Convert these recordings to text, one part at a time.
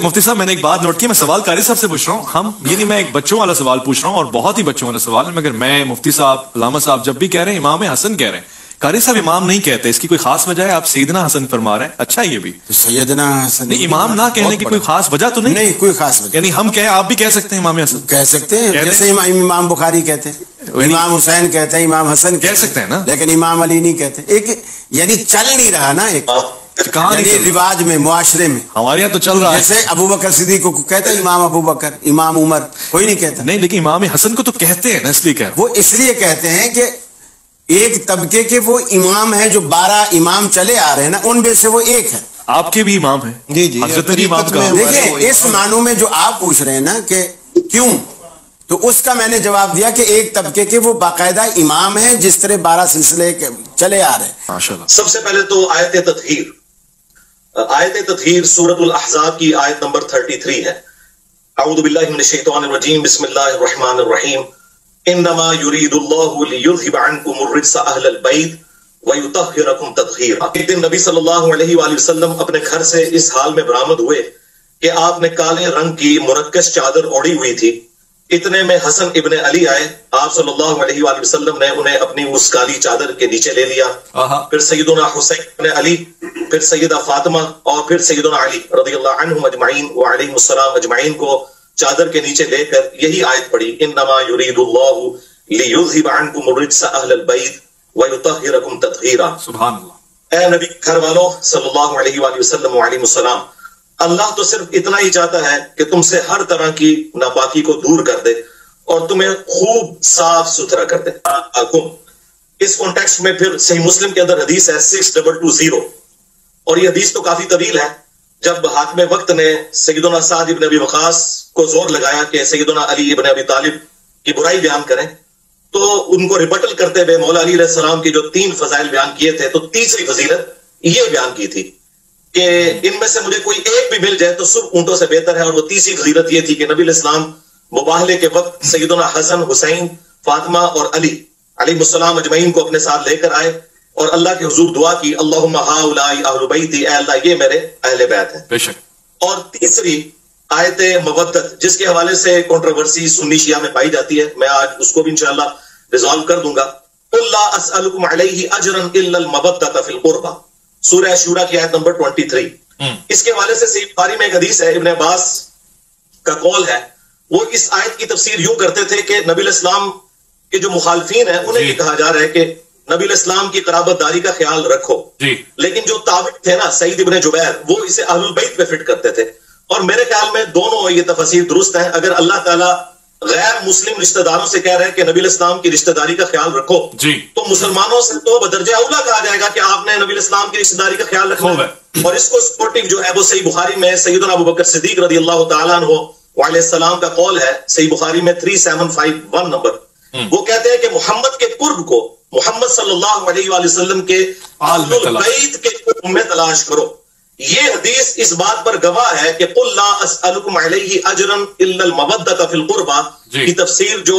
مفتی صاحب میں نے ایک بات نوٹ کی, میں سوال قاری صاحب سے پوچھ رہا ہوں, ہم یعنی میں ایک بچوں والا سوال پوچھ رہا ہوں اور بہت ہی بچوں والا سوال ہے, مگر میں مفتی صاحب علامہ صاحب جب بھی کہہ رہے ہیں امام حسن کہہ رہے ہیں, قاری صاحب امام نہیں کہتے, اس کی کوئی خاص وجہ ہے؟ آپ سیدنا حسن فرما رہے ہیں, اچھا یہ بھی سیدنا حسن نہیں, امام نہ کہنے کی کوئی خاص وجہ تو نہیں؟ نہیں کوئی خاص وجہ, یعنی ہم کہیں آپ بھی کہہ سکتے ہیں امام حسن کہہ سکتے ہیں, جیسے امام بخاری کہتے ہیں, امام حسین کہتے ہیں, امام حسن کہہ سکتے ہیں نا, لیکن امام علی نہیں کہتے. ایک یعنی چل نہیں رہا نا, ایک رواج میں, معاشرے میں. ہمارے یہاں تو چل رہا ہے, جیسے ابو بکر صدیق کو کہتے ہیں امام ابو بکر, امام عمر, کوئی نہیں کہتا. نہیں لیکن امام حسن کو تو کہتے ہیں نا, اس لیے کہہ رہا ہوں. وہ اس لیے کہتے ہیں کہ ایک طبقے کے وہ امام ہیں جو 12 امام چلے آ رہے ہیں نا, ان میں سے وہ ایک ہے. آپ کے بھی امام ہیں جی جی, حضرت علی امام کا. دیکھیں اس معنوں میں جو آپ پوچھ رہے ہیں نا کہ کیوں, تو اس کا میں نے جواب دیا کہ ایک طبقے کے وہ باقاعدہ امام ہیں, جس طرح 12 سلسلے چلے آ رہے ہیں. ماشاءاللہ. سب سے پہلے تو آیت تطہیر سورۃ الاحزاب کی آیت نمبر 33 ہے. اعوذ باللہ من الشیطان الرجیم, بسم اللہ الرحمن الرحیم. انما یرید اللہ لیذھب عنکم الرجس اہل البیت ویطہرکم تطہیرا. ایک دن نبی صلی اللہ علیہ وآلہ وسلم اپنے گھر سے اس حال میں برآمد ہوئے کہ آپ نے کالے رنگ کی مرکز چادر اوڑھی ہوئی تھی. اتنے میں حسن ابن علی آئے. آپ صلی اللہ علیہ وآلہ وسلم نے انہیں اپنی اس کالی چادر کے نیچے لے لیا. پھر سیدنا حسین ابن علی, پھر سیدہ فاطمہ, اور پھر سیدنا علی رضی اللہ عنہم اجمعین وعلیہم السلام اجمعین کو چادر کے نیچے لے کر یہی آیت پڑھی, انما یرید اللہ لیذھب عنکم الرجس اہل البیت ویطہرکم تطہیرا. سبحان اللہ. اے نبی گھر والوں صلی اللہ علیہ وآلہ وسلم وعلیہم السلام, اللہ تو صرف اتنا ہی چاہتا ہے کہ تم سے ہر طرح کی ناپاکی کو دور کر دے اور تمہیں خوب صاف ستھرا کر دے. اس کانٹیکسٹ میں پھر صحیح مسلم کے اندر حدیث ہے 6220, اور یہ حدیث تو کافی طویل ہے. جب حاکم وقت نے سیدنا سعد ابن ابی وقاص کو زور لگایا کہ سیدنا علی ابن ابی طالب کی برائی بیان کریں, تو ان کو ریبٹل کرتے ہوئے مولا علی علیہ السلام کی جو 3 فضائل بیان کیے تھے, تو تیسری فضیلت یہ بیان کی تھی کہ ان میں سے مجھے کوئی ایک بھی مل جائے تو صرف اونٹوں سے بہتر ہے. اور وہ تیسری فضیلت یہ تھی کہ نبی علیہ السلام مباہلے کے وقت سیدنا حسن, حسین, فاطمہ اور علی علیہ السلام اجمعین کو اپنے ساتھ لے کر آئے اور اللہ کے حضور دعا کی, اللہم ہؤلاء اہل بیتی, اے اللہ یہ میرے اہل بیت ہیں. بے شک. اور تیسری آیت مودت, جس کے حوالے سے کنٹروورسی سنی شیعہ میں پائی جاتی ہے, میں آج اس کو بھی انشاءاللہ ریزالو کر دوں گا. قل لا اسألکم علیہ اجرا الا المودۃ فی القربى, سورہ شورا کی آیت نمبر 23. اس کے حوالے سے صحیح بخاری میں ایک حدیث ہے, ابن عباس کا قول ہے, وہ اس آیت کی تفسیر یوں کرتے تھے کہ نبی علیہ السلام کے جو مخالفین ہیں انہیں یہ کہا جا رہا ہے کہ نبی علیہ السلام کی قرابت داری کا خیال رکھو, لیکن جو تابع تھے نا سعید ابن جبیر, وہ اسے اہل البیت پہ فٹ کرتے تھے. اور میرے خیال میں دونوں یہ تفسیر درست ہیں. اگر اللہ تعالیٰ غیر مسلم رشتہ داروں سے کہہ رہے ہیں کہ نبی علیہ السلام کی رشتہ داری کا خیال رکھو, تو مسلمانوں سے تو بدرجہ اولا کہا جائے گا کہ آپ نے نبی علیہ السلام کی رشتہ داری کا خیال رکھنا ہے. اور اس کو سپورٹنگ جو ہے وہ صحیح بخاری میں سیدنا ابو بکر صدیق رضی اللہ تعالیٰ عنہ علیہ السلام کا قول ہے, صحیح بخاری میں 3751 نمبر. وہ کہتے ہیں کہ محمد کے قرب کو محمد صلی اللہ علیہ وآلہ وسلم کے اہل البیت کے قرب میں تلاش کرو. یہ حدیث اس بات پر گواہ ہے کہ قل لا اسألکم علیہ اجرا الا المودۃ فی القربى کی تفسیر جو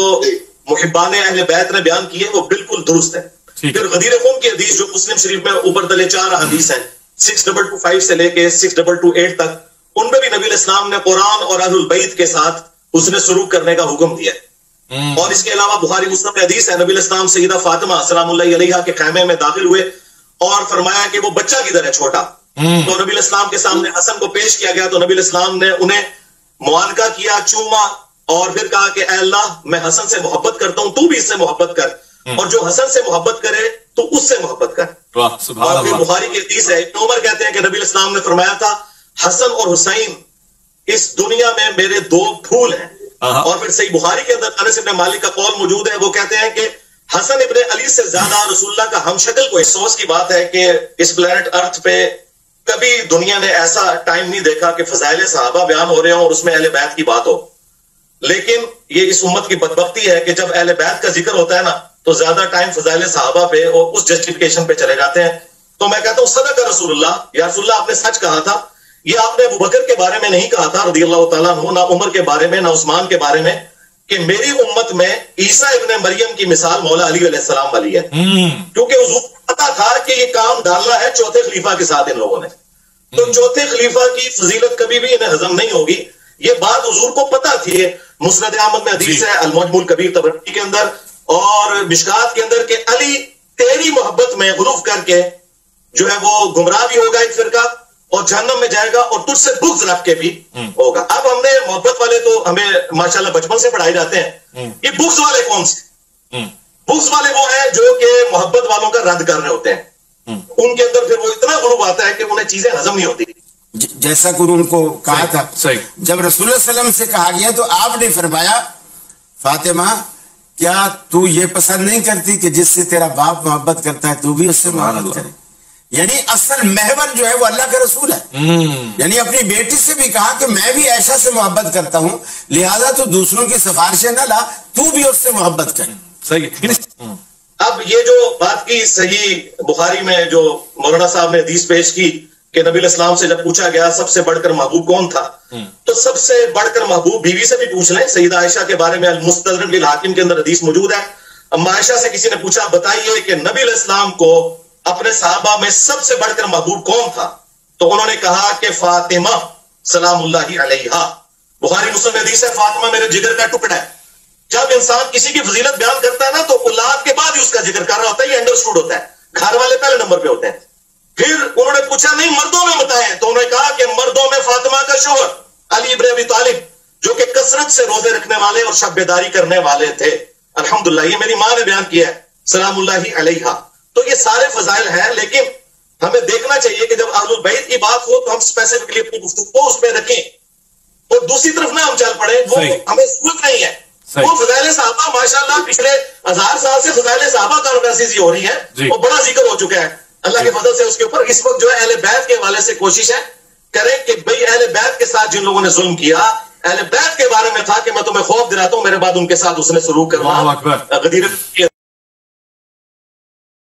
محبان اہل بیت نے بیان کی ہے وہ بالکل درست ہے. پھر غدیر خون کی حدیث جو مسلم شریف میں اوپر تلے 4 حدیث ہیں 6225 سے لے کے 6228 تک, ان میں بھی نبی علیہ السلام نے قرآن اور اہل البیت کے ساتھ حسن سلوک کرنے کا حکم دیا ہے. اور اس کے علاوہ بخاری مسلم میں حدیث ہے, نبی علیہ السلام سیدہ فاطمہ سلام اللہ علیہا کے خیمے میں داخل ہوئے اور فرمایا کہ وہ بچہ کدھر ہے چھوٹا. تو نبی علیہ السلام کے سامنے حسن کو پیش کیا گیا, تو نبی علیہ السلام نے انہیں معانقہ کیا, چوما, اور پھر کہا کہ اے اللہ میں حسن سے محبت کرتا ہوں, تو بھی اس سے محبت کر, اور جو حسن سے محبت کرے تو اس سے محبت کر. اور پھر بخاری کی حدیث ہے, ابن عمر کہتے ہیں کہ نبی علیہ السلام نے فرمایا تھا حسن اور حسین اس دنیا میں میرے 2 پھول ہیں. اور پھر صحیح بخاری کے اندر انس ابن مالک کا قول موجود ہے, وہ کہتے ہیں کہ حسن ابن علی سے زیادہ رسول اللہ کا ہم شکل کو افسوس کی بات ہے کہ اس پلانٹ ارتھ پہ کبھی دنیا نے ایسا ٹائم نہیں دیکھا کہ فضائل صحابہ بیان ہو رہے ہوں اور اس میں اہل بیت کی بات ہو. لیکن یہ اس امت کی بدبختی ہے کہ جب اہل بیت کا ذکر ہوتا ہے نا تو زیادہ ٹائم فضائل صحابہ پہ اور اس جسٹیفیکیشن پہ چلے جاتے ہیں. تو میں کہتا ہوں صدق رسول اللہ, یا رسول اللہ آپ نے سچ کہا تھا. یہ آپ نے ابو بکر کے بارے میں نہیں کہا تھا رضی اللہ تعالیٰ عنہ, نہ عمر کے بارے میں, نہ عثمان کے بارے میں, کہ میری امت میں عیسیٰ ابن مریم کی مثال مولا علی علیہ السلام والی ہے. کیونکہ حضور کو پتا تھا کہ یہ کام ڈالنا ہے چوتھے خلیفہ کے ساتھ ان لوگوں نے. تو چوتھے خلیفہ کی فضیلت کبھی بھی انہیں ہضم نہیں ہوگی. یہ بات حضور کو پتا تھی. مسند احمد میں حدیث ہے, المعجم الکبیر طبرانی کے اندر اور مشکات کے اندر, کہ علی تیری محبت میں غلو کر کے جو ہے وہ گمراہ بھی ہوگا ایک فرقہ اور جہنم میں جائے گا, اور تجھ سے بغض رکھ کے بھی ہوگا. اب ہم نے محبت والے تو ہمیں ماشاءاللہ بچپن سے پڑھائے جاتے ہیں. یہ بغض والے کون سے؟ بغض والے وہ ہیں جو کہ محبت والوں کا رد کر رہے ہوتے ہیں. ان کے اندر پھر وہ اتنا غلو آتا ہے کہ انہیں چیزیں ہضم نہیں ہوتی. جیسا کہ ان کو کہا تھا, جب رسول اللہ صلی اللہ علیہ وسلم سے کہا گیا تو آپ نے فرمایا, فاطمہ کیا تو یہ پسند نہیں کرتی کہ جس سے تیرا باپ محبت کرتا ہے تو بھی اس سے محبت کرے؟ یعنی اصل محور جو ہے وہ اللہ کے رسول ہے. یعنی اپنی بیٹی سے بھی کہا کہ میں بھی عائشہ سے محبت کرتا ہوں, لہذا تو دوسروں کی سفارشیں نہ لا, تو بھی اس سے محبت کر. صحیح. اب یہ جو بات کی صحیح بخاری میں جو مولانا صاحب نے حدیث پیش کی کہ نبی علیہ السلام سے جب پوچھا گیا سب سے بڑھ کر محبوب کون تھا, تو سب سے بڑھ کر محبوب بیوی سے بھی پوچھ لیں. سیدہ عائشہ کے بارے میں المستدرک للحاکم کے اندر حدیث موجود ہے. اما عائشہ سے کسی نے پوچھا بتائیے کہ نبی علیہ السلام کو اپنے صحابہ میں سب سے بڑھ کر محبوب کون تھا, تو انہوں نے کہا کہ فاطمہ سلام اللہ علیہا. بخاری مسلم میں حدیث ہے, فاطمہ میرے جگر کا ٹکڑا ہے. جب انسان کسی کی فضیلت بیان کرتا ہے نا تو اولاد کے بعد ہی اس کا ذکر کر رہا ہوتا ہے. یہ انڈرسٹوڈ ہوتا ہے, گھر والے پہلے نمبر پہ ہوتے ہیں. پھر انہوں نے پوچھا نہیں مردوں میں بتائیں, تو انہوں نے کہا کہ مردوں میں فاطمہ کا شوہر علی ابن ابی طالب, جو کہ کثرت سے روزے رکھنے والے اور شب بیداری کرنے والے تھے. الحمدللہ یہ میری ماں نے بیان کیا ہے, سلام اللہ علیہا. تو یہ سارے فضائل ہیں, لیکن ہمیں دیکھنا چاہیے کہ جب اہل البیت کی بات ہو تو ہم اسپیسیفکلی اپنی گفتگو کو اس پہ رکھیں, اور دوسری طرف نہ ہم چل پڑے. وہ ہمیں ضرورت نہیں ہے. وہ فضائل صحابہ ماشاءاللہ پچھلے 1000 سال سے فضائل صحابہ کانٹروورسیز ہو رہی ہے اور بڑا ذکر ہو چکا ہے. اللہ کے فضل سے اس کے اوپر اس وقت جو ہے اہل بیت کے حوالے سے کوشش ہے کریں کہ بھئی اہل بیت کے ساتھ جن لوگوں نے ظلم کیا, اہل بیت کے بارے میں تھا کہ میں تمہیں خوف دلاتا ہوں, میرے بعد ان کے ساتھ اس نے سلوک کرنا غدیرت